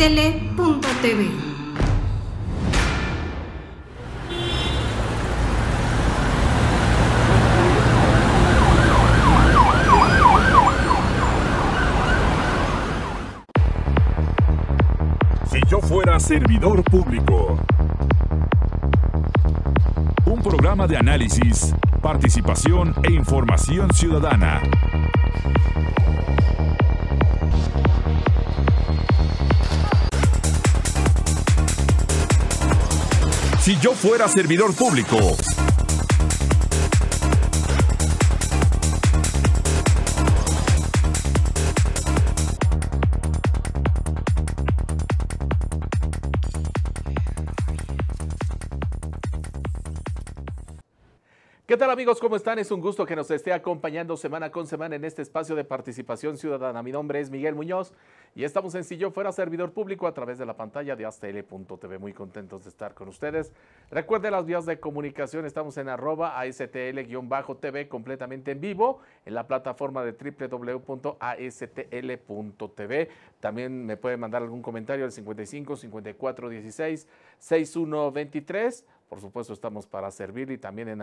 astl.tv. Si yo fuera servidor público. Un programa de análisis, participación e información ciudadana. Si yo fuera servidor público. ¿Qué tal, amigos? ¿Cómo están? Es un gusto que nos esté acompañando semana con semana en este espacio de participación ciudadana. Mi nombre es Miguel Muñoz y estamos en Si yo fuera servidor público a través de la pantalla de astl.tv. Muy contentos de estar con ustedes. Recuerden las vías de comunicación. Estamos en @astl_tv completamente en vivo en la plataforma de www.astl.tv. También me pueden mandar algún comentario al 55 54 16 61 23. Por supuesto, estamos para servir y también en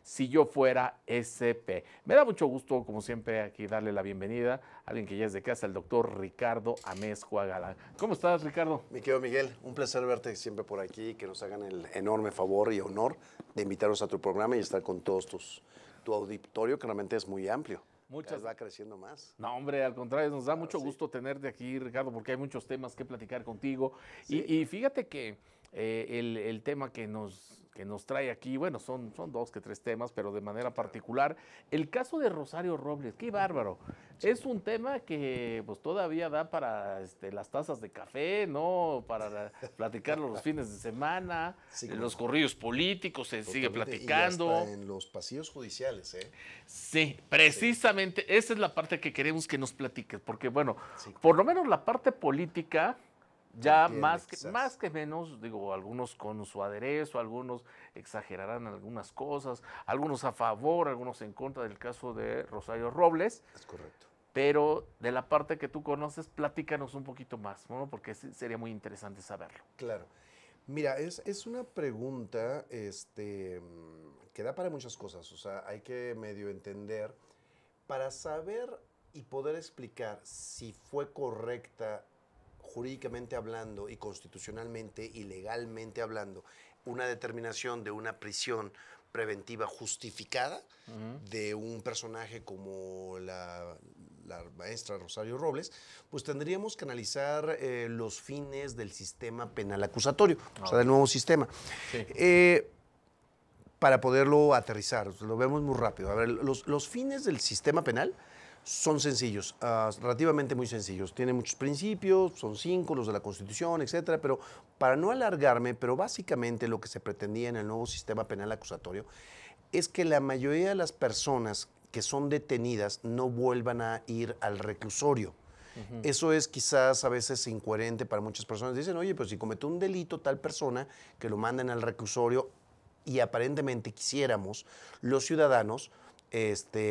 @si yo fuera SP. Me da mucho gusto, como siempre, aquí darle la bienvenida a alguien que ya es de casa, el doctor Ricardo Amezcua Galán. ¿Cómo estás, Ricardo? Mi querido Miguel, un placer verte siempre por aquí, que nos hagan el enorme favor y honor de invitarnos a tu programa y estar con todos tu auditorio, que realmente es muy amplio. Muchas va creciendo más. No, hombre, al contrario, nos da mucho gusto tenerte aquí, Ricardo, porque hay muchos temas que platicar contigo. Sí. Y fíjate que el tema que nos trae aquí, bueno, son 2 que 3 temas, pero de manera particular, el caso de Rosario Robles, qué bárbaro. Sí. Es un tema que pues todavía da para las tazas de café, ¿no? Para platicarlo los fines de semana, sí, los corrillos políticos, se sigue platicando. Y hasta en los pasillos judiciales, ¿eh? Sí, precisamente, sí. Esa es la parte que queremos que nos platiques, porque bueno, sí, por lo menos la parte política, ya más que menos, digo, algunos con su aderezo, algunos exagerarán algunas cosas, algunos a favor, algunos en contra del caso de Rosario Robles. Es correcto. Pero de la parte que tú conoces, platícanos un poquito más, ¿no? Porque sería muy interesante saberlo. Claro. Mira, es una pregunta que da para muchas cosas. O sea, hay que medio entender para saber y poder explicar si fue correcta jurídicamente hablando y constitucionalmente y legalmente hablando, una determinación de una prisión preventiva justificada de un personaje como la maestra Rosario Robles, pues tendríamos que analizar los fines del sistema penal acusatorio, o sea, del nuevo sistema. Sí. Para poderlo aterrizar, lo vemos muy rápido. A ver, los fines del sistema penal son sencillos, relativamente muy sencillos. Tienen muchos principios, son 5 los de la Constitución, etcétera, pero para no alargarme, pero básicamente lo que se pretendía en el nuevo sistema penal acusatorio es que la mayoría de las personas que son detenidas no vuelvan a ir al reclusorio. Eso es quizás a veces incoherente para muchas personas. Dicen, oye, pues si cometió un delito tal persona, que lo manden al reclusorio, y aparentemente quisiéramos los ciudadanos,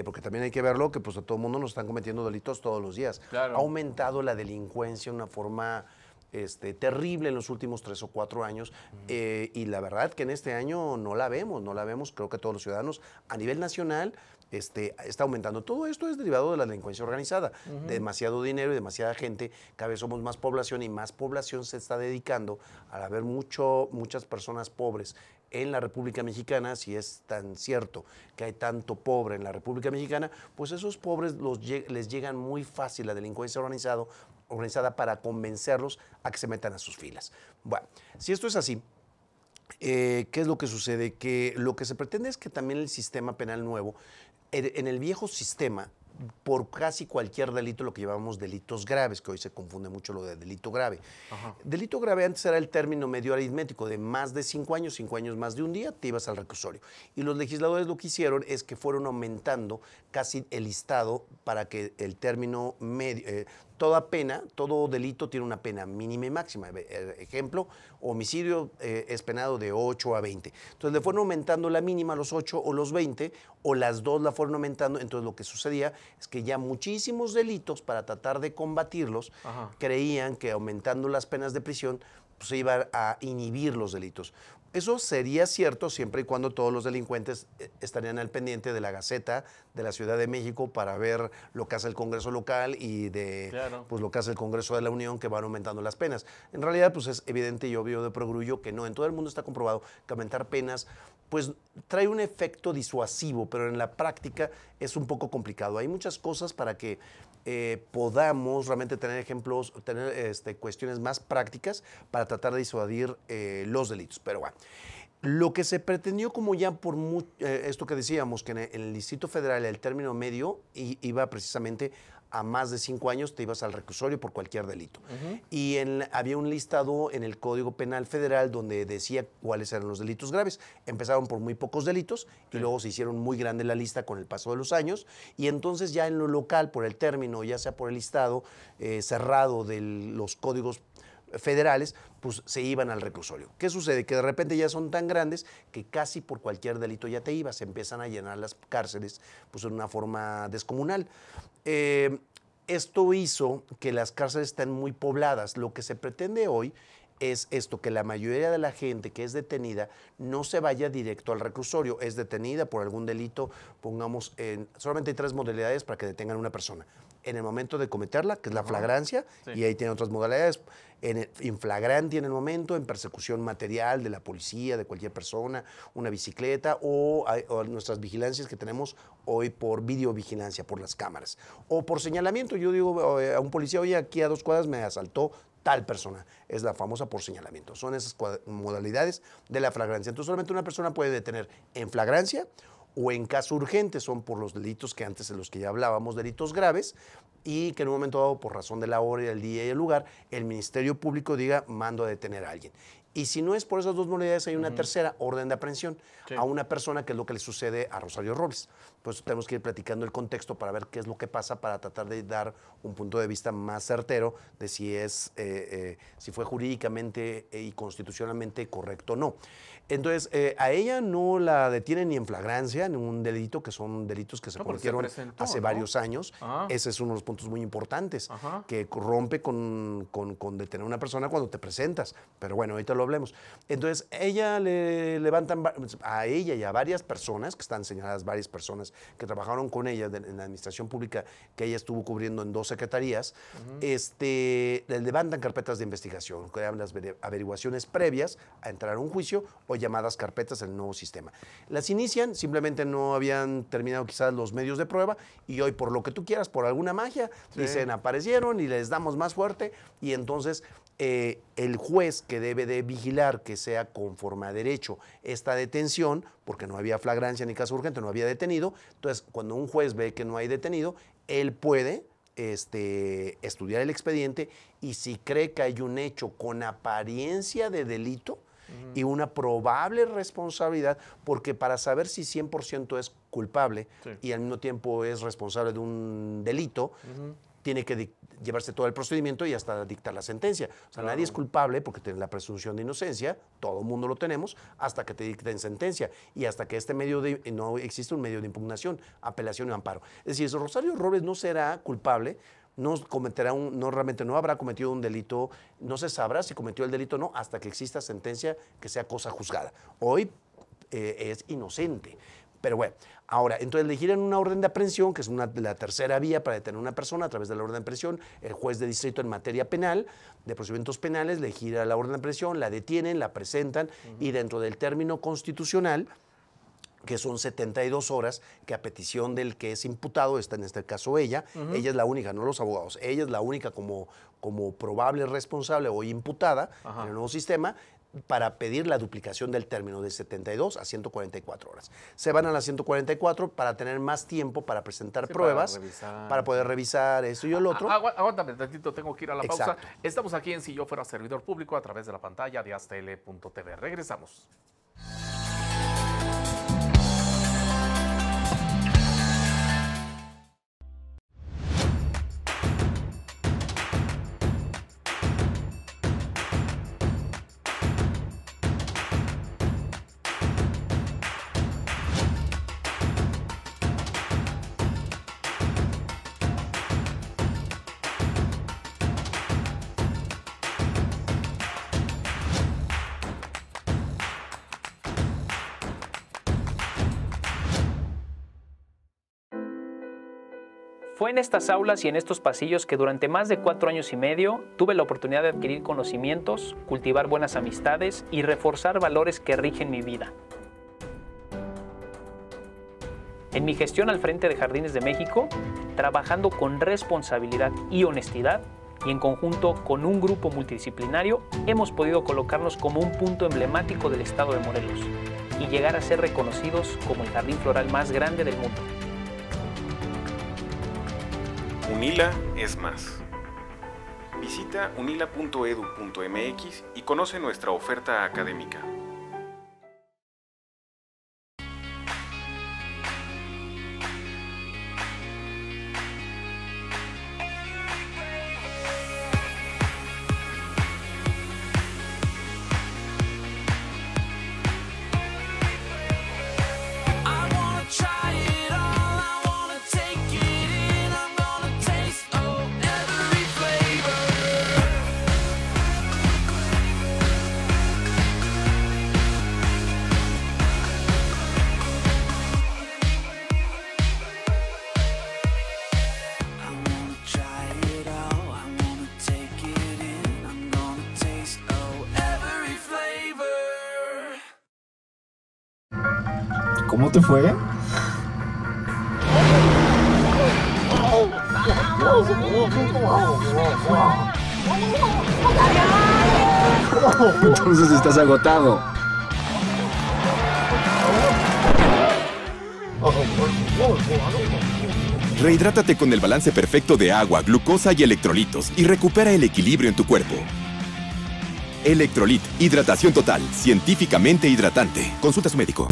porque también hay que verlo, que pues a todo el mundo nos están cometiendo delitos todos los días. Claro. Ha aumentado la delincuencia de una forma terrible en los últimos 3 o 4 años, y la verdad que en este año no la vemos, creo que todos los ciudadanos a nivel nacional está aumentando. Todo esto es derivado de la delincuencia organizada, demasiado dinero y demasiada gente, cada vez somos más población y más población se está dedicando al haber muchas personas pobres en la República Mexicana. Si es tan cierto que hay tanto pobre en la República Mexicana, pues esos pobres les llegan muy fácil la delincuencia organizada para convencerlos a que se metan a sus filas. Bueno, si esto es así, ¿qué es lo que sucede? Que lo que se pretende es que también el sistema penal nuevo, en el viejo sistema, por casi cualquier delito, lo que llamamos delitos graves, que hoy se confunde mucho lo de delito grave. Ajá. Delito grave antes era el término medio aritmético de más de 5 años, 5 años más de un día, te ibas al reclusorio. Y los legisladores lo que hicieron es que fueron aumentando casi el listado para que el término medio, toda pena, todo delito tiene una pena mínima y máxima. Ejemplo, homicidio es penado de 8 a 20. Entonces le fueron aumentando la mínima a los 8 o los 20, o las dos la fueron aumentando. Entonces lo que sucedía es que ya muchísimos delitos, para tratar de combatirlos, creían que aumentando las penas de prisión pues, se iba a inhibir los delitos. Eso sería cierto siempre y cuando todos los delincuentes estarían al pendiente de la Gaceta de la Ciudad de México para ver lo que hace el Congreso local y de pues, lo que hace el Congreso de la Unión, que van aumentando las penas. En realidad, pues es evidente y obvio de perogrullo que no. En todo el mundo está comprobado que aumentar penas pues trae un efecto disuasivo, pero en la práctica es un poco complicado. Hay muchas cosas para que podamos realmente tener ejemplos, tener cuestiones más prácticas para tratar de disuadir los delitos. Pero bueno, lo que se pretendió como ya por esto que decíamos, que en el Distrito Federal el término medio iba precisamente a más de 5 años, te ibas al reclusorio por cualquier delito. Y había un listado en el Código Penal Federal donde decía cuáles eran los delitos graves. Empezaron por muy pocos delitos y luego se hicieron muy grande la lista con el paso de los años, y entonces ya en lo local, por el término, ya sea por el listado cerrado de los códigos federales, pues se iban al reclusorio. ¿Qué sucede? Que de repente ya son tan grandes que casi por cualquier delito ya te ibas, se empiezan a llenar las cárceles pues de una forma descomunal. Esto hizo que las cárceles estén muy pobladas. Lo que se pretende hoy es esto, que la mayoría de la gente que es detenida no se vaya directo al reclusorio, es detenida por algún delito, pongamos, solamente hay 3 modalidades para que detengan a una persona. En el momento de cometerla, que es la flagrancia, y ahí tiene otras modalidades, en flagrante en el momento, en persecución material de la policía, de cualquier persona, una bicicleta, o nuestras vigilancias que tenemos hoy por videovigilancia, por las cámaras, o por señalamiento. Yo digo a un policía, oye, aquí a 2 cuadras me asaltó tal persona, es la famosa por señalamiento. Son esas modalidades de la flagrancia. Entonces solamente una persona puede detener en flagrancia o en caso urgente, son por los delitos que antes de los que ya hablábamos, delitos graves, y que en un momento dado, por razón de la hora, el día y el lugar, el Ministerio Público diga, mando a detener a alguien. Y si no es por esas 2 modalidades, hay una tercera, orden de aprehensión, a una persona, que es lo que le sucede a Rosario Robles. Pues tenemos que ir platicando el contexto para ver qué es lo que pasa, para tratar de dar un punto de vista más certero de si fue jurídicamente y constitucionalmente correcto o no. Entonces, a ella no la detienen ni en flagrancia, en un delito, que son delitos que se cometieron hace varios años. Ese es uno de los puntos muy importantes, que rompe con detener a una persona cuando te presentas. Pero bueno, ahorita lo hablemos. Entonces, ella le levantan a ella y a varias personas, que están señaladas varias personas que trabajaron con ella en la administración pública que ella estuvo cubriendo en 2 secretarías, le levantan carpetas de investigación, que eran las averiguaciones previas a entrar a un juicio, o llamadas carpetas del nuevo sistema. Las inician, simplemente no habían terminado quizás los medios de prueba, y hoy, por lo que tú quieras, por alguna magia, dicen, aparecieron y les damos más fuerte, y entonces el juez, que debe de vigilar que sea conforme a derecho esta detención, porque no había flagrancia ni caso urgente, no había detenido. Entonces, cuando un juez ve que no hay detenido, él puede estudiar el expediente, y si cree que hay un hecho con apariencia de delito y una probable responsabilidad, porque para saber si 100% es culpable y al mismo tiempo es responsable de un delito, tiene que llevarse todo el procedimiento y hasta dictar la sentencia. O sea, nadie es culpable porque tiene la presunción de inocencia, todo el mundo lo tenemos, hasta que te dicten sentencia y hasta que no existe un medio de impugnación, apelación y amparo. Es decir, Rosario Robles no será culpable, no realmente no habrá cometido un delito, no se sabrá si cometió el delito o no hasta que exista sentencia que sea cosa juzgada. Hoy es inocente. Pero bueno, ahora, entonces le giran una orden de aprehensión, que es la tercera vía para detener a una persona a través de la orden de aprehensión. El juez de distrito en materia penal, de procedimientos penales, le gira la orden de aprehensión, la detienen, la presentan, y dentro del término constitucional, que son 72 horas, que a petición del que es imputado, está en este caso ella es la única, no los abogados, ella es la única como probable responsable o imputada en el nuevo sistema, para pedir la duplicación del término de 72 a 144 horas. Se van a las 144 para tener más tiempo para presentar pruebas, para poder revisar eso y el otro. Aguántame tantito, tengo que ir a la pausa. Estamos aquí en Si Yo Fuera Servidor Público a través de la pantalla de aztl.tv. Regresamos. Fue en estas aulas y en estos pasillos que durante más de 4 años y medio tuve la oportunidad de adquirir conocimientos, cultivar buenas amistades y reforzar valores que rigen mi vida. En mi gestión al frente de Jardines de México, trabajando con responsabilidad y honestidad, y en conjunto con un grupo multidisciplinario, hemos podido colocarnos como un punto emblemático del estado de Morelos y llegar a ser reconocidos como el jardín floral más grande del mundo. UNILA es más. Visita unila.edu.mx y conoce nuestra oferta académica. ¿Cómo te fue? Entonces estás agotado. Rehidrátate con el balance perfecto de agua, glucosa y electrolitos y recupera el equilibrio en tu cuerpo. Electrolit, hidratación total, científicamente hidratante. Consulta a su médico.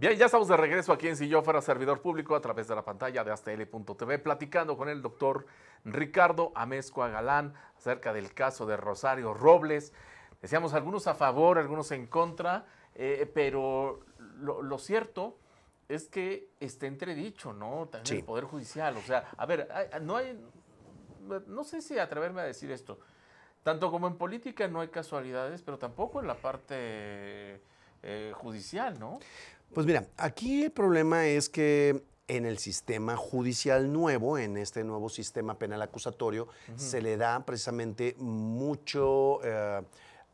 Bien, ya estamos de regreso aquí en Si Yo Fuera Servidor Público a través de la pantalla de Aztel.tv, platicando con el doctor Ricardo Amezcua Galán acerca del caso de Rosario Robles. Decíamos algunos a favor, algunos en contra, pero lo cierto es que está entredicho, ¿no? También sí. El Poder Judicial. O sea, a ver, no sé si atreverme a decir esto. Tanto como en política no hay casualidades, pero tampoco en la parte judicial, ¿no? Pues mira, aquí el problema es que en el sistema judicial nuevo, en este nuevo sistema penal acusatorio, se le da precisamente mucho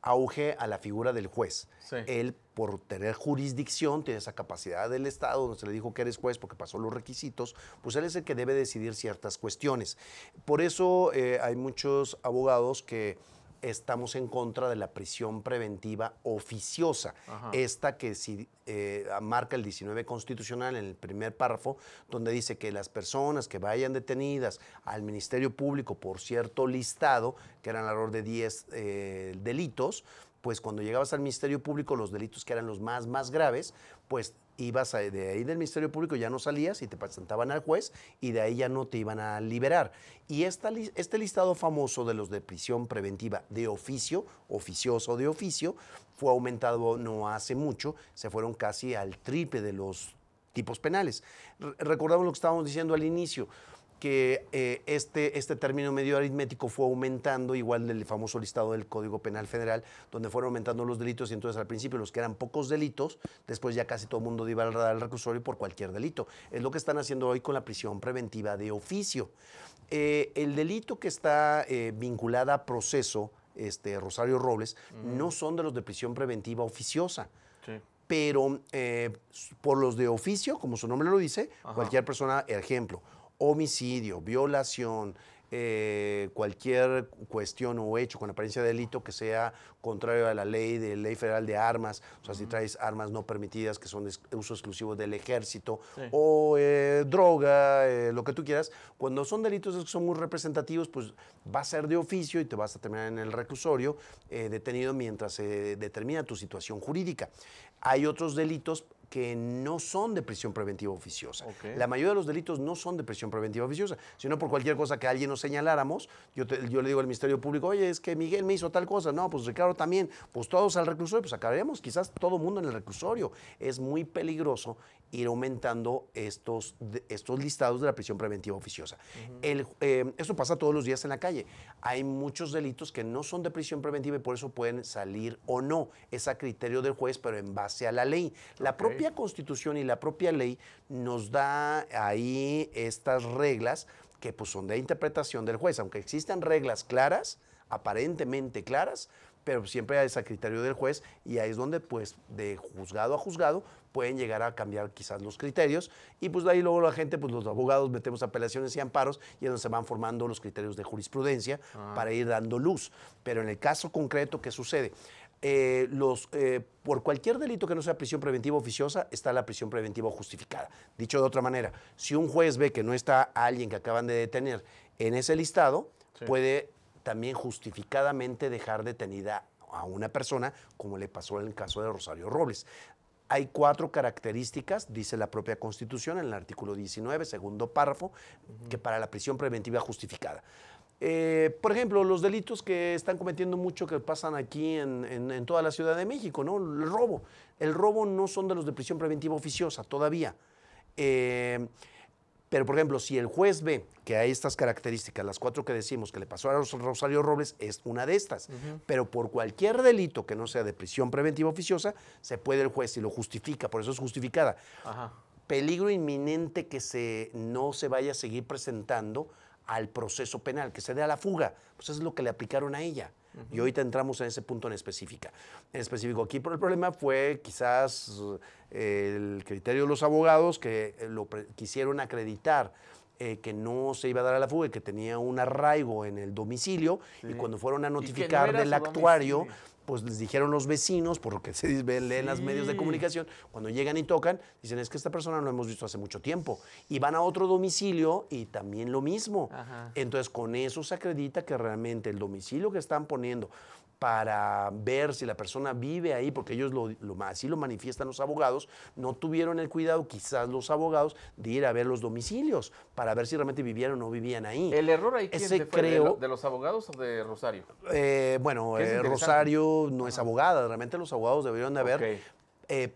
auge a la figura del juez. Sí. Él, por tener jurisdicción, tiene esa capacidad del Estado, donde se le dijo que eres juez porque pasó los requisitos, pues él es el que debe decidir ciertas cuestiones. Por eso hay muchos abogados que estamos en contra de la prisión preventiva oficiosa. Ajá. Esta que si, marca el 19 constitucional en el primer párrafo, donde dice que las personas que vayan detenidas al Ministerio Público por cierto listado, que eran alrededor de 10 delitos, pues cuando llegabas al Ministerio Público, los delitos que eran los más graves, pues ibas de ahí del Ministerio Público, ya no salías y te presentaban al juez y de ahí ya no te iban a liberar. Y este listado famoso de los de prisión preventiva de oficio, oficioso de oficio, fue aumentado no hace mucho, se fueron casi al triple de los tipos penales. Recordamos lo que estábamos diciendo al inicio. que este término medio aritmético fue aumentando, igual del famoso listado del Código Penal Federal, donde fueron aumentando los delitos, y entonces al principio los que eran pocos delitos, después ya casi todo el mundo iba al reclusorio por cualquier delito. Es lo que están haciendo hoy con la prisión preventiva de oficio. El delito que está vinculado a proceso, Rosario Robles, no son de los de prisión preventiva oficiosa. Sí. Pero por los de oficio, como su nombre lo dice, cualquier persona, ejemplo, homicidio, violación, cualquier cuestión o hecho con apariencia de delito que sea contrario a la ley federal de armas, o sea, si traes armas no permitidas que son de uso exclusivo del ejército, o droga, lo que tú quieras, cuando son delitos que son muy representativos, pues va a ser de oficio y te vas a terminar en el reclusorio detenido mientras se determina tu situación jurídica. Hay otros delitos que no son de prisión preventiva oficiosa. Okay. La mayoría de los delitos no son de prisión preventiva oficiosa, sino por cualquier cosa que alguien nos señaláramos, yo le digo al Ministerio Público, oye, es que Miguel me hizo tal cosa, no, pues Ricardo también, pues todos al reclusorio, pues acabaremos quizás todo el mundo en el reclusorio. Es muy peligroso ir aumentando estos listados de la prisión preventiva oficiosa. Esto pasa todos los días en la calle. Hay muchos delitos que no son de prisión preventiva y por eso pueden salir o no. Es a criterio del juez, pero en base a la ley. La propia Constitución y la propia ley nos da ahí estas reglas que pues son de interpretación del juez. Aunque existan reglas claras, aparentemente claras, pero siempre es a criterio del juez y ahí es donde pues de juzgado a juzgado pueden llegar a cambiar quizás los criterios y pues de ahí luego la gente, pues los abogados metemos apelaciones y amparos y es donde se van formando los criterios de jurisprudencia para ir dando luz. Pero en el caso concreto, ¿qué sucede? Por cualquier delito que no sea prisión preventiva oficiosa, está la prisión preventiva justificada. Dicho de otra manera, si un juez ve que no está alguien que acaban de detener en ese listado, puede también justificadamente dejar detenida a una persona, como le pasó en el caso de Rosario Robles. Hay 4 características, dice la propia Constitución, en el artículo 19, segundo párrafo, que para la prisión preventiva justificada. Por ejemplo, los delitos que están cometiendo mucho, que pasan aquí en toda la Ciudad de México, ¿no? El robo. El robo no son de los de prisión preventiva oficiosa todavía. Pero, por ejemplo, si el juez ve que hay estas características, las 4 que decimos que le pasó a Rosario Robles, es una de estas. Pero por cualquier delito que no sea de prisión preventiva oficiosa, se puede el juez, si lo justifica, por eso es justificada. Peligro inminente que no se vaya a seguir presentando al proceso penal, que se dé a la fuga. Pues eso es lo que le aplicaron a ella. Y ahorita entramos en ese punto en específico. Aquí el problema fue quizás el criterio de los abogados que quisieron acreditar que no se iba a dar a la fuga y que tenía un arraigo en el domicilio y cuando fueron a notificar del actuario, pues les dijeron los vecinos, por lo que se leen en los medios de comunicación, cuando llegan y tocan, dicen, es que esta persona no la hemos visto hace mucho tiempo. Y van a otro domicilio y también lo mismo. Entonces, con eso se acredita que realmente el domicilio que están poniendo para ver si la persona vive ahí, porque ellos así lo manifiestan los abogados, no tuvieron el cuidado, quizás los abogados, de ir a ver los domicilios para ver si realmente vivían o no vivían ahí. ¿El error ahí quién fue? ¿De los abogados o de Rosario? Rosario no es abogada, realmente los abogados debieron de haber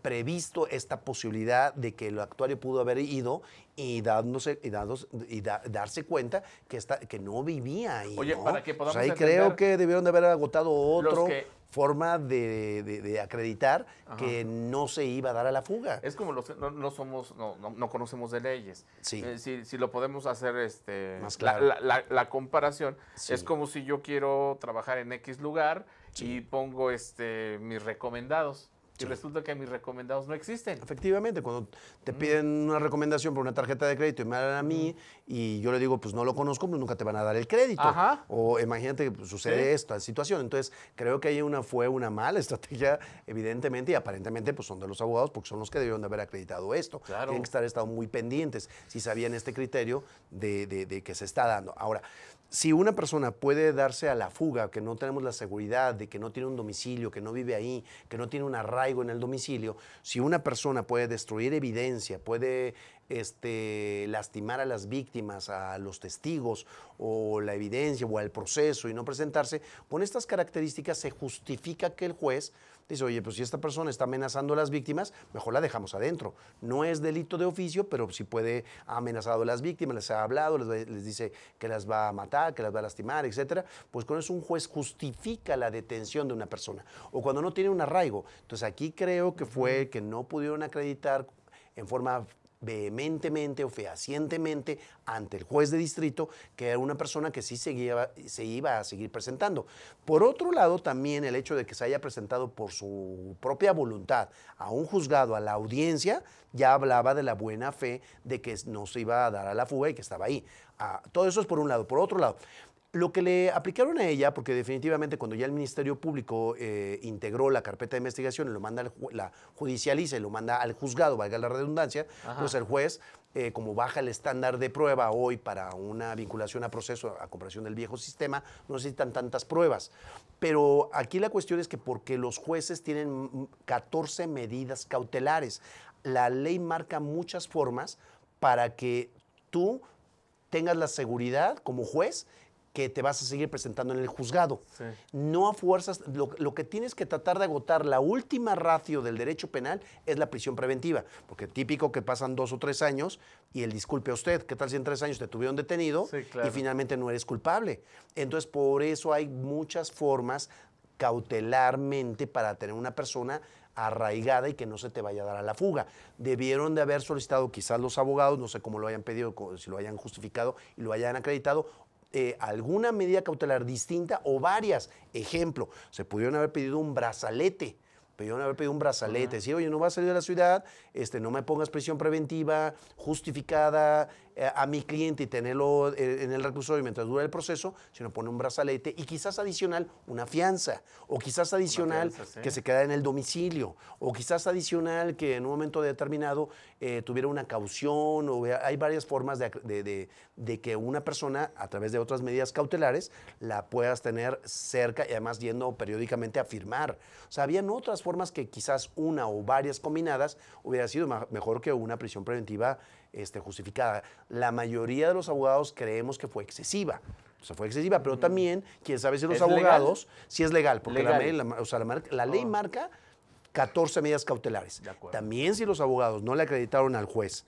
previsto esta posibilidad de que el actuario pudo haber ido y darse cuenta que no vivía ahí. Oye, ¿no? para que podamos ahí creo que debieron de haber agotado otra forma de acreditar que no se iba a dar a la fuga. Es como no conocemos de leyes. Sí. Si lo podemos hacer más claro. La comparación, es como si yo quiero trabajar en X lugar y pongo mis recomendados. Y resulta que mis recomendados no existen. Efectivamente, cuando te piden una recomendación por una tarjeta de crédito y me dan a mí y yo le digo, pues no lo conozco, pues nunca te van a dar el crédito. O imagínate que sucede esta situación. Entonces, creo que ahí fue una mala estrategia, evidentemente, y aparentemente pues son de los abogados porque son los que debieron de haber acreditado esto. Claro. Tienen que estado muy pendientes si sabían este criterio de que se está dando. Ahora, si una persona puede darse a la fuga, que no tenemos la seguridad de que no tiene un domicilio, que no vive ahí, que no tiene un arraigo en el domicilio, si una persona puede destruir evidencia, puede lastimar a las víctimas, a los testigos, o la evidencia, o al proceso y no presentarse, con estas características se justifica que el juez dice, oye, pues si esta persona está amenazando a las víctimas, mejor la dejamos adentro. No es delito de oficio, pero sí ha amenazado a las víctimas, les ha hablado, les dice que las va a matar, que las va a lastimar, etcétera. Pues con eso un juez justifica la detención de una persona. O cuando no tiene un arraigo. Entonces aquí creo que fue que no pudieron acreditar en forma vehementemente o fehacientemente ante el juez de distrito que era una persona que sí se iba a seguir presentando. Por otro lado, también el hecho de que se haya presentado por su propia voluntad a un juzgado, a la audiencia, ya hablaba de la buena fe de que no se iba a dar a la fuga y que estaba ahí. Todo eso es por un lado. Por otro lado, lo que le aplicaron a ella, porque definitivamente cuando ya el Ministerio Público integró la carpeta de investigación y lo manda, la judicializa y lo manda al juzgado, valga la redundancia, pues el juez, como baja el estándar de prueba hoy para una vinculación a proceso a comparación del viejo sistema, no necesitan tantas pruebas. Pero aquí la cuestión es que porque los jueces tienen 14 medidas cautelares, la ley marca muchas formas para que tú tengas la seguridad como juez que te vas a seguir presentando en el juzgado. Sí. No a fuerzas, lo que tienes que tratar de agotar, la última ratio del derecho penal es la prisión preventiva, porque típico que pasan 2 o 3 años y el disculpe a usted, ¿qué tal si en 3 años te tuvieron detenido y finalmente no eres culpable? Entonces, por eso hay muchas formas cautelarmente para tener una persona arraigada y que no se te vaya a dar a la fuga. Debieron de haber solicitado quizás los abogados, no sé cómo lo hayan pedido, si lo hayan justificado y lo hayan acreditado, alguna medida cautelar distinta o varias. Ejemplo, se pudieron haber pedido un brazalete. Decir, oye, no vas a salir de la ciudad, no me pongas prisión preventiva justificada a mi cliente y tenerlo en el reclusorio mientras dura el proceso, sino pone un brazalete y quizás adicional una fianza, o quizás adicional que se queda en el domicilio, o quizás adicional que en un momento determinado tuviera una caución, o hay varias formas de que una persona, a través de otras medidas cautelares, la puedas tener cerca y además yendo periódicamente a firmar. O sea, habían otras formas que quizás una o varias combinadas hubiera sido mejor que una prisión preventiva justificada. La mayoría de los abogados creemos que fue excesiva. O sea, fue excesiva, pero también, quién sabe si los abogados, si es legal, porque la ley marca 14 medidas cautelares. También si los abogados no le acreditaron al juez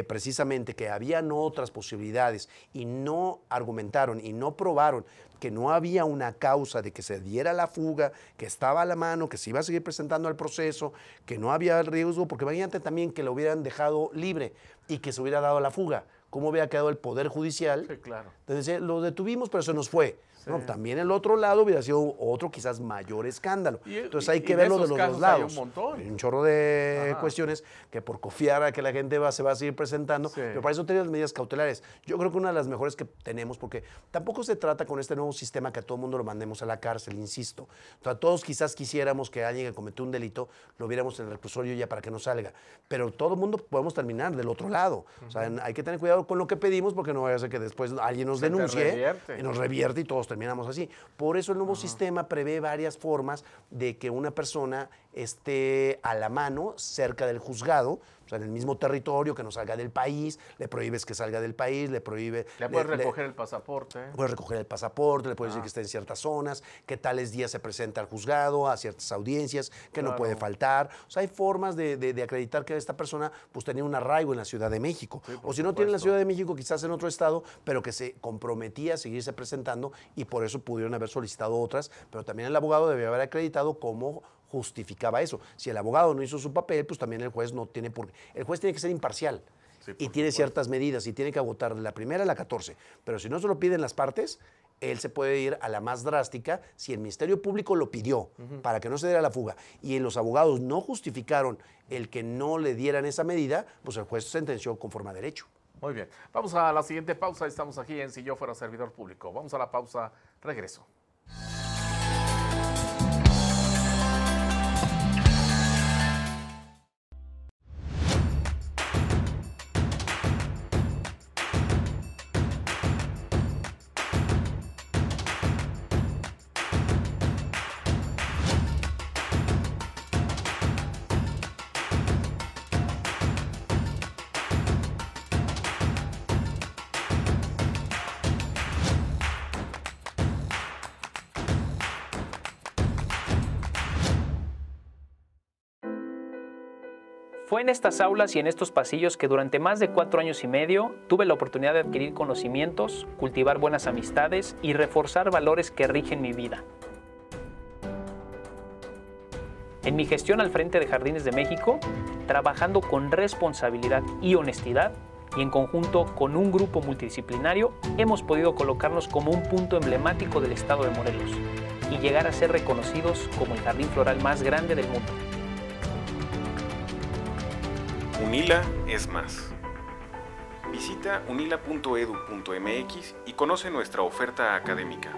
precisamente que habían otras posibilidades y no argumentaron y no probaron que no había una causa de que se diera la fuga, que estaba a la mano, que se iba a seguir presentando al proceso, que no había riesgo, porque imagínate también que lo hubieran dejado libre y que se hubiera dado la fuga. ¿Cómo hubiera quedado el Poder Judicial? Sí, claro. Entonces, lo detuvimos, pero se nos fue. Sí. No, también el otro lado hubiera sido otro quizás mayor escándalo. Entonces hay que verlo de los dos lados. Hay un chorro de cuestiones que por confiar a que la gente se va a seguir presentando, pero para eso tenemos las medidas cautelares. Yo creo que una de las mejores que tenemos, porque tampoco se trata con este nuevo sistema que a todo el mundo lo mandemos a la cárcel, insisto. O sea, todos quizás quisiéramos que alguien que cometió un delito lo viéramos en el reclusorio ya para que no salga, pero todo el mundo podemos terminar del otro lado. O sea, hay que tener cuidado con lo que pedimos porque no vaya a ser que después alguien nos denuncie y nos revierte y todos terminamos así. Por eso el nuevo sistema prevé varias formas de que una persona esté a la mano, cerca del juzgado, o sea, en el mismo territorio, que no salga del país, le prohíbes que salga del país, le prohíbe... Le puedes recoger el pasaporte. Puedes recoger el pasaporte, le puedes decir que esté en ciertas zonas, que tales días se presenta al juzgado, a ciertas audiencias, que no puede faltar. O sea, hay formas de acreditar que esta persona pues tenía un arraigo en la Ciudad de México. Sí, o si no tiene en la Ciudad de México, quizás en otro estado, pero que se comprometía a seguirse presentando y por eso pudieron haber solicitado otras, pero también el abogado debe haber acreditado cómo justificaba eso. Si el abogado no hizo su papel, pues también el juez no tiene por qué. El juez tiene que ser imparcial y tiene ciertas medidas y tiene que agotar de la primera a la 14. Pero si no se lo piden las partes, él se puede ir a la más drástica si el Ministerio Público lo pidió para que no se diera la fuga y los abogados no justificaron el que no le dieran esa medida, pues el juez sentenció conforme a derecho. Muy bien. Vamos a la siguiente pausa. Estamos aquí en Si Yo Fuera Servidor Público. Vamos a la pausa. Regreso. Fue en estas aulas y en estos pasillos que durante más de 4 años y medio tuve la oportunidad de adquirir conocimientos, cultivar buenas amistades y reforzar valores que rigen mi vida. En mi gestión al frente de Jardines de México, trabajando con responsabilidad y honestidad, y en conjunto con un grupo multidisciplinario, hemos podido colocarnos como un punto emblemático del estado de Morelos y llegar a ser reconocidos como el jardín floral más grande del mundo. UNILA es más. Visita unila.edu.mx y conoce nuestra oferta académica.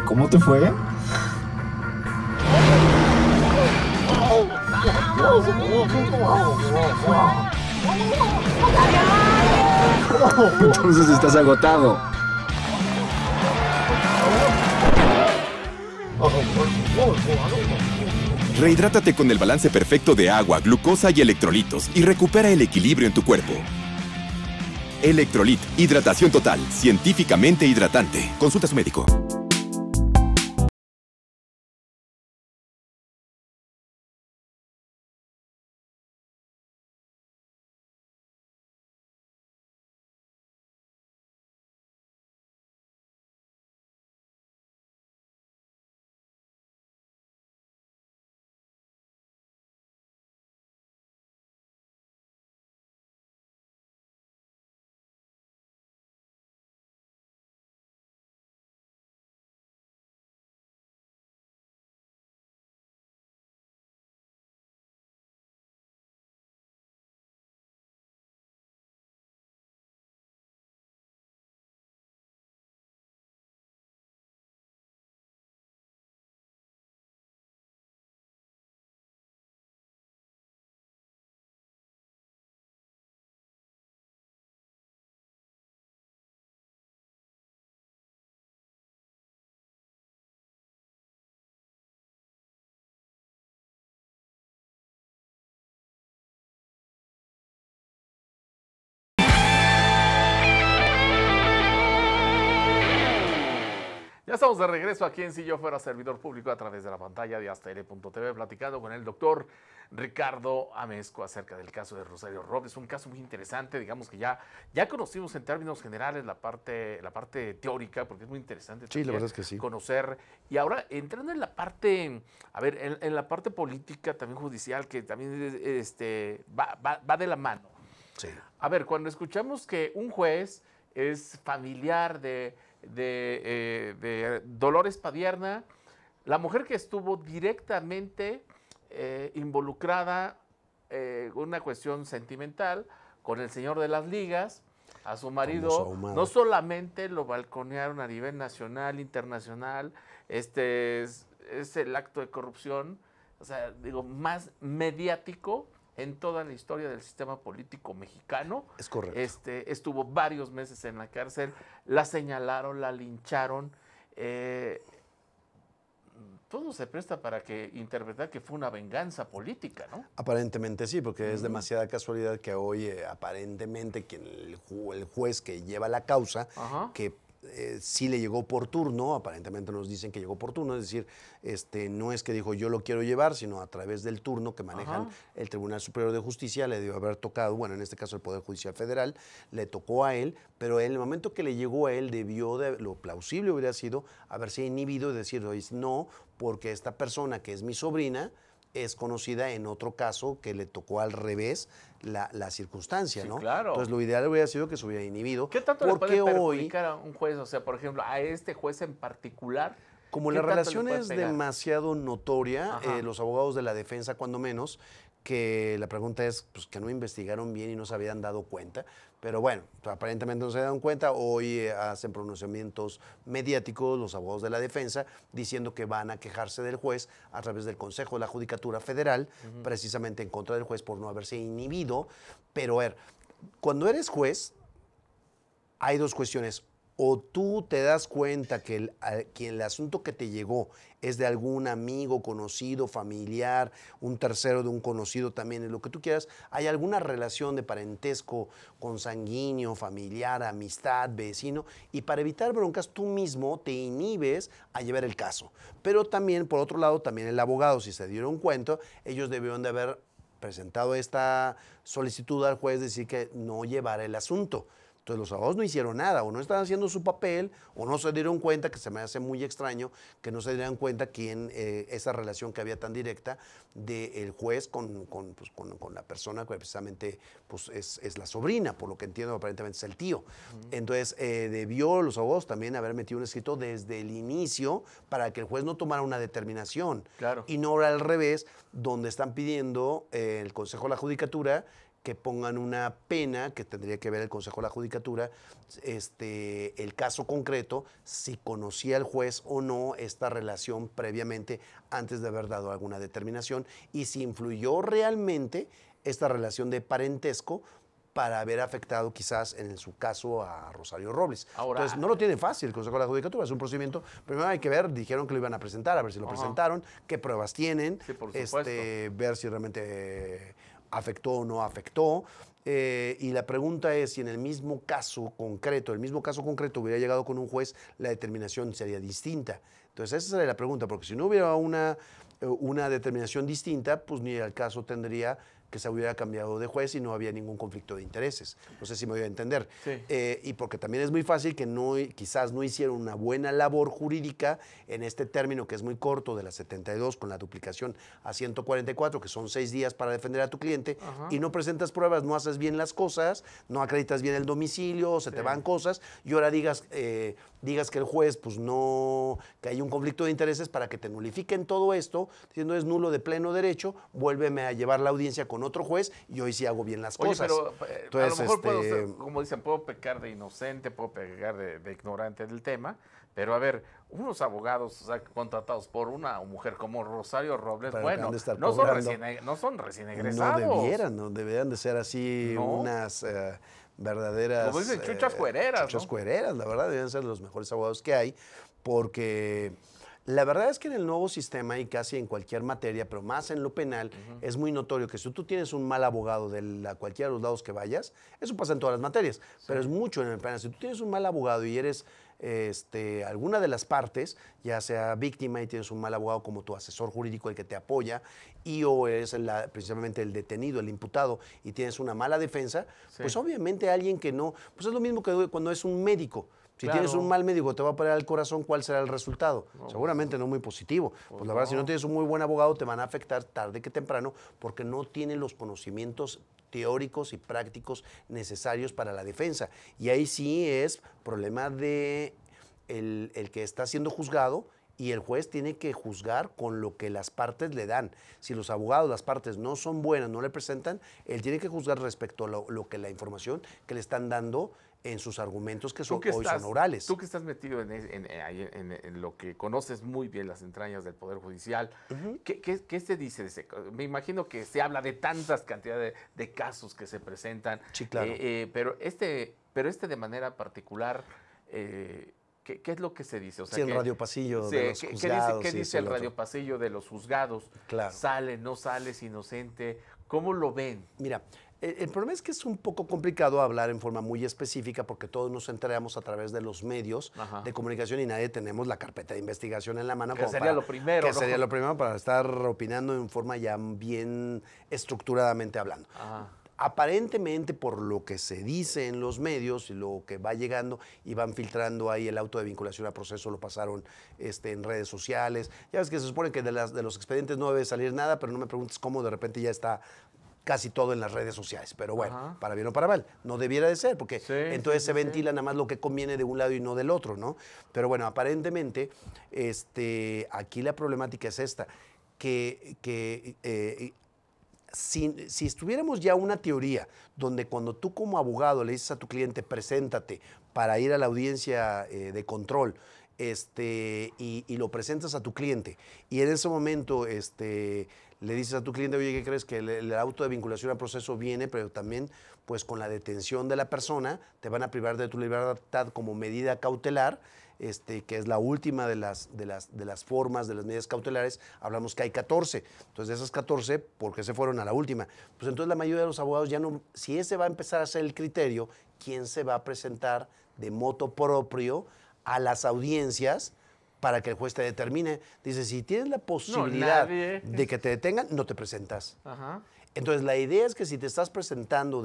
¿Cómo te fue? Entonces estás agotado. Rehidrátate con el balance perfecto de agua, glucosa y electrolitos y recupera el equilibrio en tu cuerpo. Electrolit, hidratación total, científicamente hidratante. Consulta a su médico. Ya estamos de regreso aquí en Si Yo Fuera Servidor Público a través de la pantalla de hastl.tv, platicando con el doctor Ricardo Amezcua acerca del caso de Rosario Robles. Un caso muy interesante, digamos que ya conocimos en términos generales la parte teórica, porque es muy interesante Sí, la verdad es que sí. conocer. Y ahora, entrando en la parte, a ver, en la parte política, también judicial, que también va de la mano. Sí. A ver, cuando escuchamos que un juez es familiar de Dolores Padierna, la mujer que estuvo directamente involucrada con una cuestión sentimental con el señor de las ligas, a su marido, no solamente lo balconearon a nivel nacional, internacional, es el acto de corrupción, o sea, digo, más mediático en toda la historia del sistema político mexicano. Es correcto. Estuvo varios meses en la cárcel, la señalaron, la lincharon. Todo se presta para que interpretar que fue una venganza política, ¿no? Aparentemente sí, porque es demasiada casualidad que hoy aparentemente el juez que lleva la causa, que sí le llegó por turno, aparentemente nos dicen que llegó por turno, es decir, no es que dijo yo lo quiero llevar, sino a través del turno que manejan el Tribunal Superior de Justicia, le debió haber tocado, bueno, en este caso el Poder Judicial Federal, le tocó a él, pero en el momento que le llegó a él, lo plausible hubiera sido haberse inhibido y decir, no, porque esta persona que es mi sobrina es conocida en otro caso que le tocó al revés la circunstancia, sí, ¿no? Claro. Entonces lo ideal hubiera sido que se hubiera inhibido. ¿Qué tanto le puede perjudicar a un juez? O sea, por ejemplo, a este juez en particular, Como ¿Qué la tanto le relación puede es pegar? demasiado notoria, Ajá. los abogados de la defensa, cuando menos, que la pregunta es pues, que no investigaron bien y no se habían dado cuenta. Pero bueno, aparentemente no se dieron cuenta. Hoy hacen pronunciamientos mediáticos los abogados de la defensa diciendo que van a quejarse del juez a través del Consejo de la Judicatura Federal, precisamente en contra del juez por no haberse inhibido. Pero a ver, cuando eres juez, hay dos cuestiones. O tú te das cuenta que el asunto que te llegó es de algún amigo, conocido, familiar, un tercero de un conocido también, es lo que tú quieras. Hay alguna relación de parentesco consanguíneo, familiar, amistad, vecino. Y para evitar broncas, tú mismo te inhibes a llevar el caso. Pero también, por otro lado, también el abogado, si se dieron cuenta, ellos debieron de haber presentado esta solicitud al juez, decir que no llevara el asunto. Entonces los abogados no hicieron nada, o no estaban haciendo su papel, o no se dieron cuenta, que se me hace muy extraño, que no se dieran cuenta quién, esa relación que había tan directa del juez con la persona que precisamente pues, es la sobrina, por lo que entiendo aparentemente es el tío. Entonces debió los abogados también haber metido un escrito desde el inicio para que el juez no tomara una determinación. Claro. Y no al revés, donde están pidiendo el Consejo de la Judicatura que pongan una pena, que tendría que ver el Consejo de la Judicatura, el caso concreto, si conocía el juez o no esta relación previamente antes de haber dado alguna determinación y si influyó realmente esta relación de parentesco para haber afectado quizás en su caso a Rosario Robles. Ahora, entonces no lo tiene fácil el Consejo de la Judicatura, es un procedimiento, primero hay que ver, dijeron que lo iban a presentar, a ver si lo presentaron, qué pruebas tienen, Sí, por supuesto. ver si realmente afectó o no afectó. Y la pregunta es si en el mismo caso concreto hubiera llegado con un juez, la determinación sería distinta. Entonces esa sería la pregunta, porque si no hubiera una determinación distinta, pues ni el caso tendría que se hubiera cambiado de juez y no había ningún conflicto de intereses. No sé si me voy a entender. Sí. Y porque también es muy fácil que quizás no hicieron una buena labor jurídica en este término que es muy corto de la 72 con la duplicación a 144, que son 6 días para defender a tu cliente, y no presentas pruebas, no haces bien las cosas, no acreditas bien el domicilio, se te van cosas, y ahora digas que el juez, pues no, que hay un conflicto de intereses para que te nulifiquen todo esto, diciendo es nulo de pleno derecho, vuélveme a llevar la audiencia con otro juez y hoy sí hago bien las Oye, cosas. pero Entonces, a lo mejor puedo ser, como dicen, puedo pecar de inocente, puedo pecar de ignorante del tema, pero a ver, unos abogados, o sea, contratados por una mujer como Rosario Robles, Pero bueno, han de estar no son, cobrando. no son recién egresados. No deberían de ser así No. unas verdaderas... Como dicen, chuchas cuereras, Chuchas ¿no? cuereras, la verdad, deberían ser los mejores abogados que hay, porque la verdad es que en el nuevo sistema y casi en cualquier materia, pero más en lo penal, es muy notorio que si tú tienes un mal abogado de cualquiera de los lados que vayas, eso pasa en todas las materias, pero es mucho en el penal. Si tú tienes un mal abogado y eres alguna de las partes, ya sea víctima y tienes un mal abogado como tu asesor jurídico, el que te apoya, y o eres precisamente el detenido, el imputado, y tienes una mala defensa, pues obviamente alguien que no, pues es lo mismo que cuando es un médico. Si tienes un mal médico, te va a operar el corazón, ¿cuál será el resultado? Seguramente no muy positivo. Pues la verdad, si no tienes un muy buen abogado, te van a afectar tarde que temprano porque no tienen los conocimientos teóricos y prácticos necesarios para la defensa. Y ahí sí es problema de el que está siendo juzgado, y el juez tiene que juzgar con lo que las partes le dan. Si los abogados, las partes no son buenas, no le presentan, él tiene que juzgar respecto a lo que la información que le están dando en sus argumentos que son, hoy son orales. Tú que estás metido en lo que conoces muy bien las entrañas del Poder Judicial, ¿qué se dice? Me imagino que se habla de tantas cantidades de casos que se presentan. Sí, claro. Pero este de manera particular, ¿qué es lo que se dice? O sea, sí, el radio pasillo de los juzgados. ¿Qué dice el radio pasillo de los juzgados? Claro. ¿Sale, no sale, es inocente? ¿Cómo lo ven? Mira, el problema es que es un poco complicado hablar en forma muy específica porque todos nos enteramos a través de los medios de comunicación y nadie tenemos la carpeta de investigación en la mano. Que sería lo primero, Que ¿no? sería lo primero para estar opinando en forma ya bien estructuradamente hablando. Aparentemente, por lo que se dice en los medios y lo que va llegando y van filtrando ahí el auto de vinculación a proceso, lo pasaron en redes sociales. Ya ves que se supone que de los expedientes no debe salir nada, pero no me preguntes cómo de repente ya está casi todo en las redes sociales. Pero bueno, Ajá. para bien o para mal, no debiera de ser, porque Sí, entonces sí, se sí, ventila nada más lo que conviene de un lado y no del otro, ¿no? Pero bueno, aparentemente, aquí la problemática es esta, si estuviéramos ya una teoría donde cuando tú como abogado le dices a tu cliente, preséntate para ir a la audiencia de control, y lo presentas a tu cliente, y en ese momento le dices a tu cliente, oye, ¿qué crees? Que el auto de vinculación al proceso viene, pero también pues con la detención de la persona te van a privar de tu libertad como medida cautelar, que es la última de las formas de las medidas cautelares. Hablamos que hay 14. Entonces, de esas 14, ¿por qué se fueron a la última? Pues entonces la mayoría de los abogados ya no, si ese va a empezar a ser el criterio, ¿quién se va a presentar de motu propio a las audiencias para que el juez te determine? Dice, si tienes la posibilidad de que te detengan, no te presentas. Ajá. Entonces, la idea es que si te estás presentando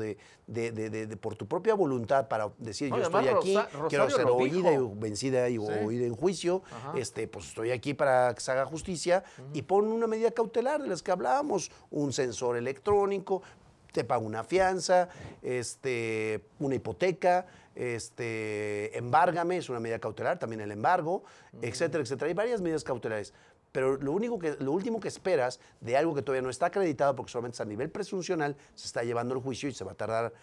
por tu propia voluntad para decir, No, yo estoy aquí, quiero ser oída y vencida y oída en juicio, pues estoy aquí para que se haga justicia, y pon una medida cautelar de las que hablábamos, un sensor electrónico, te paga una fianza, una hipoteca, embárgame, es una medida cautelar, también el embargo, etcétera, etcétera. Hay varias medidas cautelares. Pero lo último que esperas de algo que todavía no está acreditado, porque solamente es a nivel presuncional, se está llevando el juicio y se va a tardar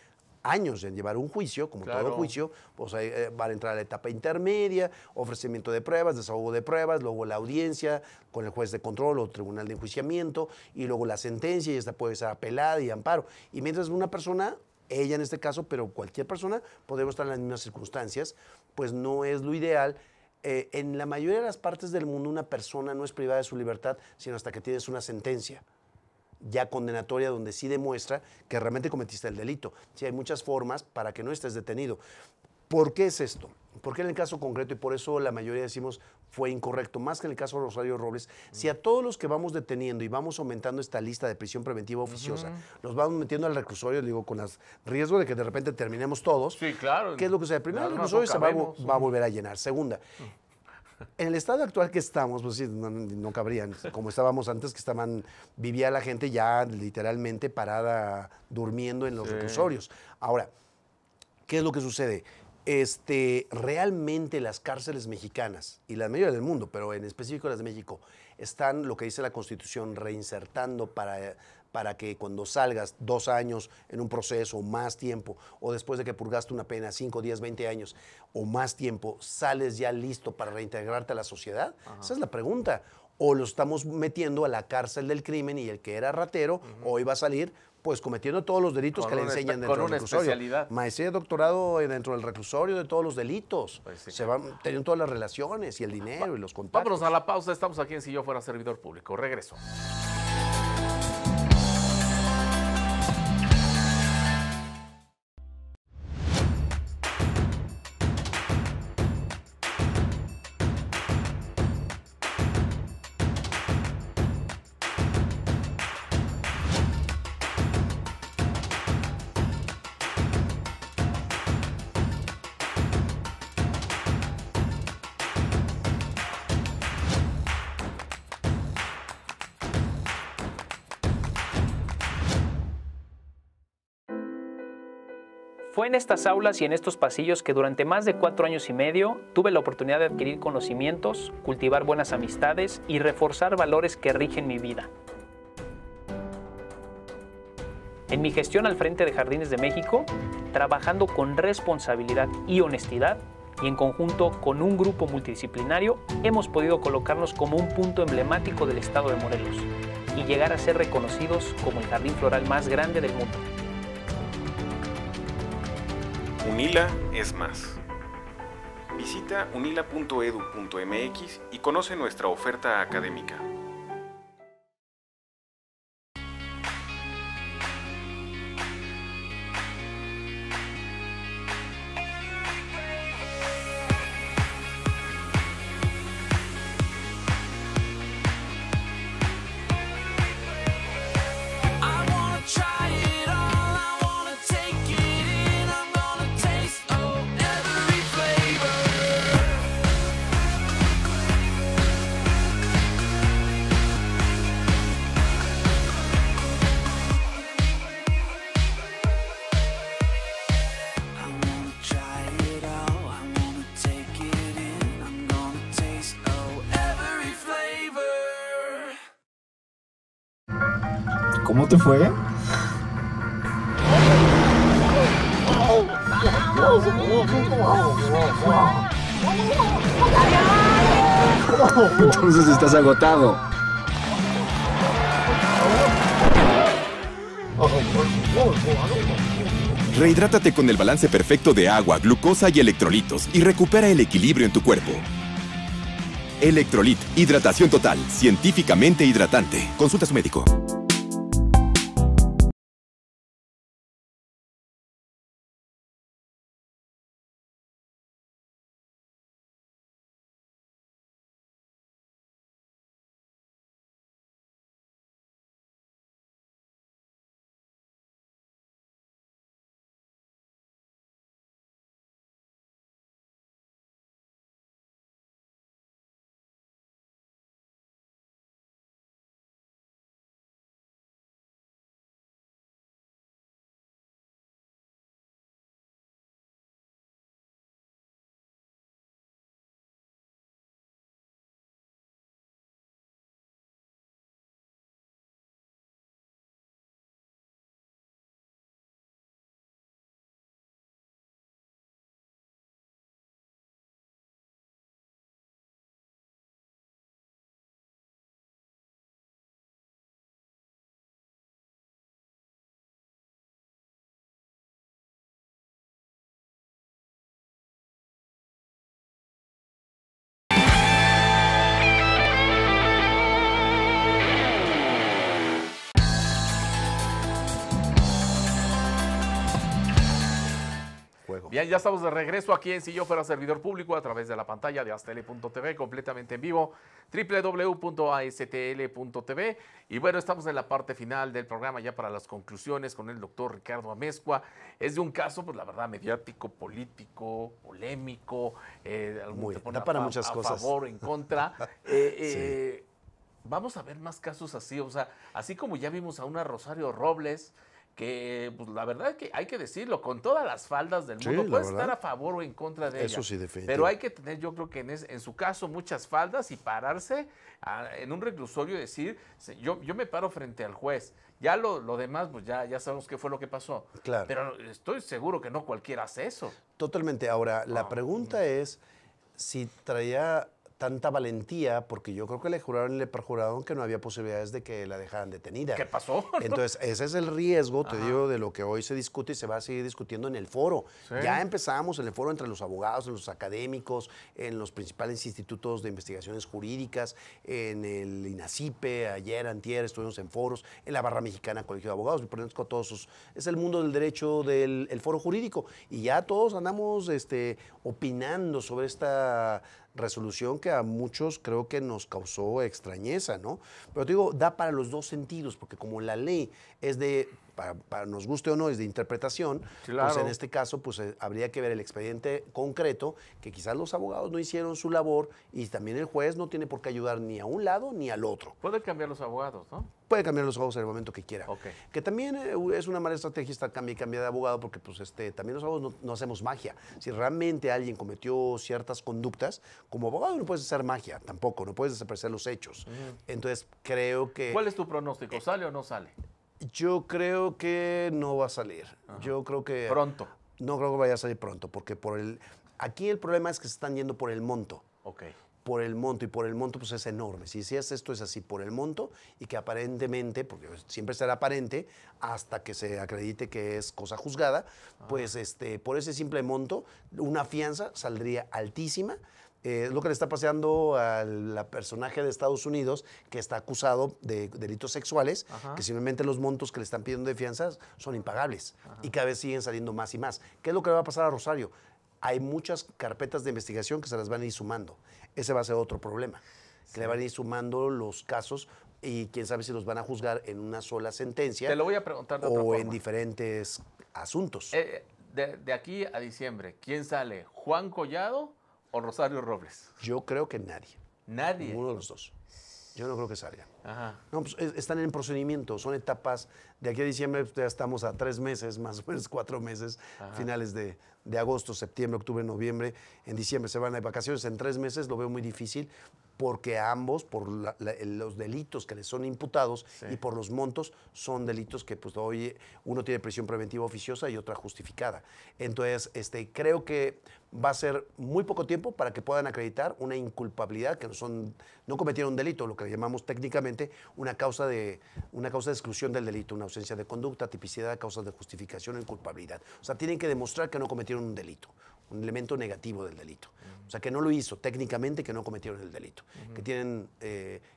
años en llevar un juicio, como todo juicio, pues va a entrar a la etapa intermedia, ofrecimiento de pruebas, desahogo de pruebas, luego la audiencia con el juez de control o tribunal de enjuiciamiento, y luego la sentencia, y esta puede ser apelada y amparo. Y mientras una persona, ella en este caso, pero cualquier persona, podemos estar en las mismas circunstancias, pues no es lo ideal. En la mayoría de las partes del mundo una persona no es privada de su libertad, sino hasta que tienes una sentencia ya condenatoria donde sí demuestra que realmente cometiste el delito. Sí, hay muchas formas para que no estés detenido. ¿Por qué es esto? Porque en el caso concreto, y por eso la mayoría decimos fue incorrecto, más que en el caso de Rosario Robles, si a todos los que vamos deteniendo y vamos aumentando esta lista de prisión preventiva oficiosa, los vamos metiendo al reclusorio, digo, con el riesgo de que de repente terminemos todos. Sí, claro. ¿Qué es lo que sucede? Primero, el reclusorio se va a volver a llenar. Segunda, en el estado actual que estamos, pues sí, no cabrían, como estábamos antes, que vivía la gente ya literalmente parada, durmiendo en los reclusorios. Ahora, ¿qué es lo que sucede? Realmente las cárceles mexicanas, y la mayoría del mundo, pero en específico las de México, están, lo que dice la Constitución, reinsertando para que cuando salgas 2 años en un proceso o más tiempo, o después de que purgaste una pena 5, 10, 20 años o más tiempo, sales ya listo para reintegrarte a la sociedad. Esa es la pregunta. O lo estamos metiendo a la cárcel del crimen, y el que era ratero hoy va a salir pues cometiendo todos los delitos que le enseñan dentro del reclusorio. Especialidad. Maestría y doctorado dentro del reclusorio de todos los delitos. Pues sí. Se van teniendo todas las relaciones y el dinero y los contactos. Vámonos a la pausa. Estamos aquí en Si Yo Fuera Servidor Público. Regreso. Fue en estas aulas y en estos pasillos que durante más de 4 años y medio tuve la oportunidad de adquirir conocimientos, cultivar buenas amistades y reforzar valores que rigen mi vida. En mi gestión al frente de Jardines de México, trabajando con responsabilidad y honestidad, y en conjunto con un grupo multidisciplinario, hemos podido colocarnos como un punto emblemático del estado de Morelos y llegar a ser reconocidos como el jardín floral más grande del mundo. UNILA es más. Visita unila.edu.mx y conoce nuestra oferta académica. ¿Cómo te fue? Entonces estás agotado. Rehidrátate con el balance perfecto de agua, glucosa y electrolitos y recupera el equilibrio en tu cuerpo. Electrolit, hidratación total, científicamente hidratante. Consulta a su médico. Bien, ya estamos de regreso aquí en Si Yo Fuera Servidor Público a través de la pantalla de astl.tv, completamente en vivo, www.astl.tv. Y bueno, estamos en la parte final del programa ya para las conclusiones con el doctor Ricardo Amezcua. Es de un caso, pues la verdad, mediático, político, polémico, da para muchas cosas. A favor, en contra. Sí. Vamos a ver más casos así, o sea, así como ya vimos a una Rosario Robles, que pues, la verdad es que hay que decirlo, con todas las faldas del mundo, puedes estar a favor o en contra de ella. Eso sí, definitivamente. Pero hay que tener, yo creo que en su caso, muchas faldas y pararse en un reclusorio y decir, yo me paro frente al juez. Ya lo demás, pues ya sabemos qué fue lo que pasó. Claro. Pero estoy seguro que no cualquiera hace eso. Totalmente. Ahora, la pregunta es si traía tanta valentía, porque yo creo que le juraron y le perjuraron que no había posibilidades de que la dejaran detenida. ¿Qué pasó? Entonces, ese es el riesgo, te digo, de lo que hoy se discute y se va a seguir discutiendo en el foro. Sí. Ya empezamos en el foro entre los abogados, en los académicos, en los principales institutos de investigaciones jurídicas, en el INACIPE, ayer, antier, estuvimos en foros, en la Barra Mexicana Colegio de Abogados, me conozco a todos sus... Es el mundo del derecho del foro jurídico y ya todos andamos opinando sobre esta resolución que a muchos creo que nos causó extrañeza, ¿no? Pero te digo, da para los dos sentidos, porque como la ley es de, para nos guste o no, es de interpretación, claro. Pues en este caso pues habría que ver el expediente concreto, que quizás los abogados no hicieron su labor y también el juez no tiene por qué ayudar ni a un lado ni al otro. Puede cambiar los abogados, ¿no? Puede cambiar los abogados en el momento que quiera. Okay. Que también es una mala estrategia estar cambia de abogado porque pues, también los abogados no hacemos magia. Si realmente alguien cometió ciertas conductas, como abogado no puedes hacer magia tampoco, no puedes desaparecer los hechos. Entonces creo que... ¿Cuál es tu pronóstico? ¿Sale o no sale? Yo creo que no va a salir. Yo creo que... ¿Pronto? No creo que vaya a salir pronto, porque aquí el problema es que se están yendo por el monto. Ok. Por el monto, y por el monto pues es enorme. Si es esto es así, por el monto, y que aparentemente, porque siempre será aparente, hasta que se acredite que es cosa juzgada, pues por ese simple monto, una fianza saldría altísima. Es lo que le está pasando al personaje de Estados Unidos que está acusado de delitos sexuales, que simplemente los montos que le están pidiendo de fianzas son impagables y cada vez siguen saliendo más y más. ¿Qué es lo que le va a pasar a Rosario? Hay muchas carpetas de investigación que se las van a ir sumando. Ese va a ser otro problema, que le van a ir sumando los casos y quién sabe si los van a juzgar en una sola sentencia. Te lo voy a preguntar de otra forma. O en diferentes asuntos. De aquí a diciembre, ¿quién sale? ¿Juan Collado o Rosario Robles? Yo creo que nadie. ¿Nadie? Ninguno de los dos. Yo no creo que salgan. Ajá. No, pues están en procedimiento, son etapas. De aquí a diciembre ya estamos a 3 meses, más o menos 4 meses, finales de agosto, septiembre, octubre, noviembre. En diciembre se van a vacaciones, en 3 meses lo veo muy difícil. porque ambos, por los delitos que les son imputados y por los montos, son delitos que pues hoy uno tiene prisión preventiva oficiosa y otra justificada. Entonces, creo que va a ser muy poco tiempo para que puedan acreditar una inculpabilidad, que no cometieron un delito, lo que llamamos técnicamente una causa de exclusión del delito, una ausencia de conducta, tipicidad, causas de justificación o inculpabilidad. O sea, tienen que demostrar que no cometieron un delito, un elemento negativo del delito. O sea, que no lo hizo, técnicamente que no cometieron el delito, que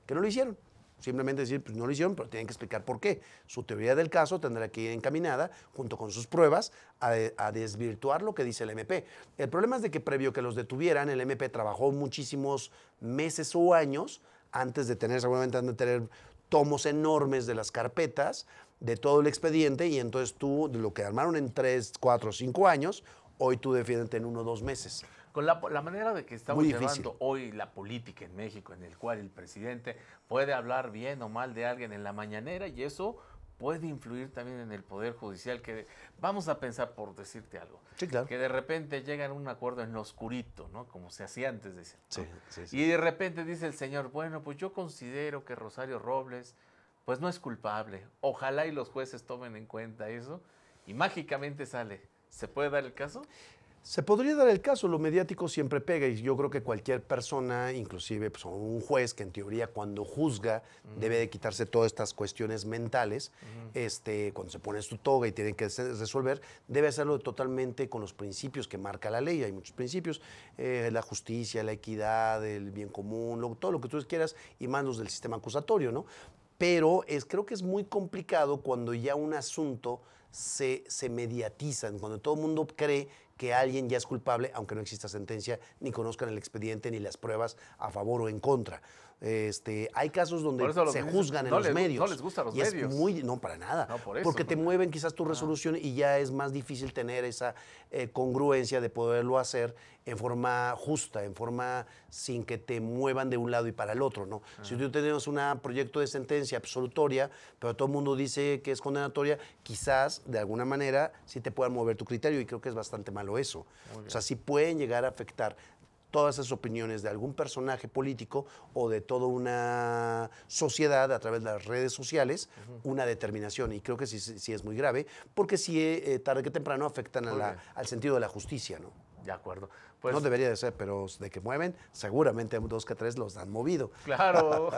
no lo hicieron. Simplemente decir, pues no lo hicieron, pero tienen que explicar por qué. Su teoría del caso tendrá que ir encaminada, junto con sus pruebas, a desvirtuar lo que dice el MP. El problema es de que previo que los detuvieran, el MP trabajó muchísimos meses o años antes de tener, seguramente han de tener tomos enormes de las carpetas, de todo el expediente, y entonces tú, de lo que armaron en 3, 4, 5 años, hoy tú defiéndete en 1 o 2 meses. Con la manera de que estamos llevando hoy la política en México, en el cual el presidente puede hablar bien o mal de alguien en la mañanera, y eso puede influir también en el Poder Judicial, que vamos a pensar, por decirte algo, sí, claro, que de repente llegan a un acuerdo en lo oscurito, ¿no? Como se hacía antes, dicen, ¿no? Sí. Y de repente dice el señor, bueno, pues yo considero que Rosario Robles pues no es culpable. Ojalá y los jueces tomen en cuenta eso, y mágicamente sale. ¿Se puede dar el caso? Se podría dar el caso, lo mediático siempre pega, y yo creo que cualquier persona, inclusive pues, un juez que en teoría cuando juzga debe de quitarse todas estas cuestiones mentales, cuando se pone su toga y tiene que resolver, debe hacerlo totalmente con los principios que marca la ley. Hay muchos principios, la justicia, la equidad, el bien común, todo lo que tú quieras, y más los del sistema acusatorio, ¿no? Pero creo que es muy complicado cuando ya un asunto se mediatiza, cuando todo el mundo cree que alguien ya es culpable, aunque no exista sentencia, ni conozcan el expediente, ni las pruebas a favor o en contra. Hay casos donde se juzgan en los medios. No les gustan los medios. No, para nada. No, por eso, porque te mueven quizás tu resolución y ya es más difícil tener esa congruencia de poderlo hacer en forma justa, en forma sin que te muevan de un lado y para el otro, ¿no? Si tú tenemos un proyecto de sentencia absolutoria, pero todo el mundo dice que es condenatoria, quizás de alguna manera sí te puedan mover tu criterio, y creo que es bastante malo eso. O sea, sí pueden llegar a afectar todas esas opiniones de algún personaje político o de toda una sociedad a través de las redes sociales, una determinación. Y creo que sí es muy grave, porque sí, tarde que temprano afectan al sentido de la justicia, ¿no? De acuerdo. Pues, no debería de ser, pero de que mueven, seguramente 2 que 3 los han movido. Claro.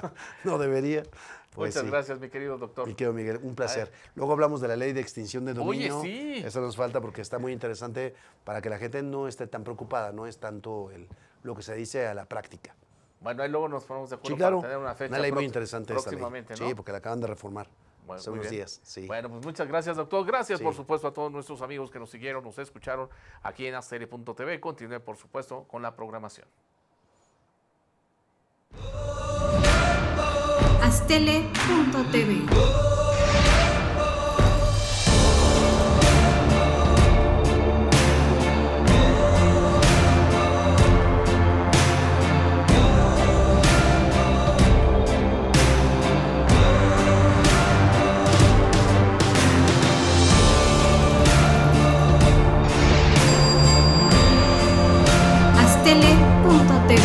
No debería. Pues muchas gracias, mi querido doctor. Mi querido Miguel, un placer. Luego hablamos de la ley de extinción de dominio. Oye, sí. Eso nos falta porque está muy interesante para que la gente no esté tan preocupada, no es tanto lo que se dice a la práctica. Bueno, ahí luego nos ponemos de acuerdo, sí, claro, para tener una fecha. Una ley muy interesante próximamente, esta ley. ¿no? Sí, porque la acaban de reformar. Bueno, hace unos días. Sí. Bueno, pues muchas gracias, doctor. Gracias, Sí. por supuesto, a todos nuestros amigos que nos siguieron, nos escucharon aquí en Azteria.tv. Continúe, por supuesto, con la programación. Aztele.tv. Aztele.tv.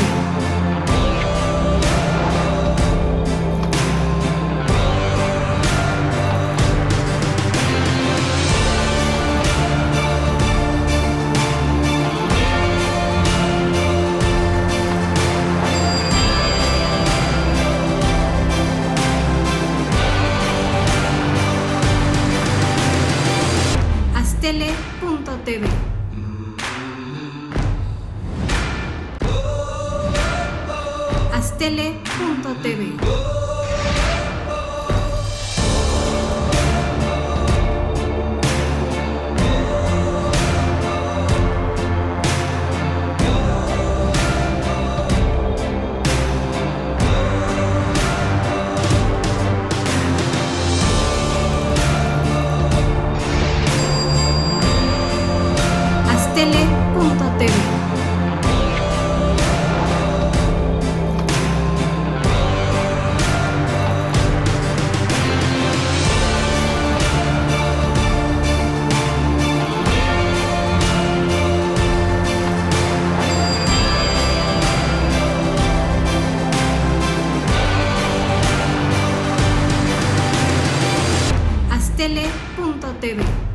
Aztele.tv. Aztele.tv. Aztele.tv. Estele.tv.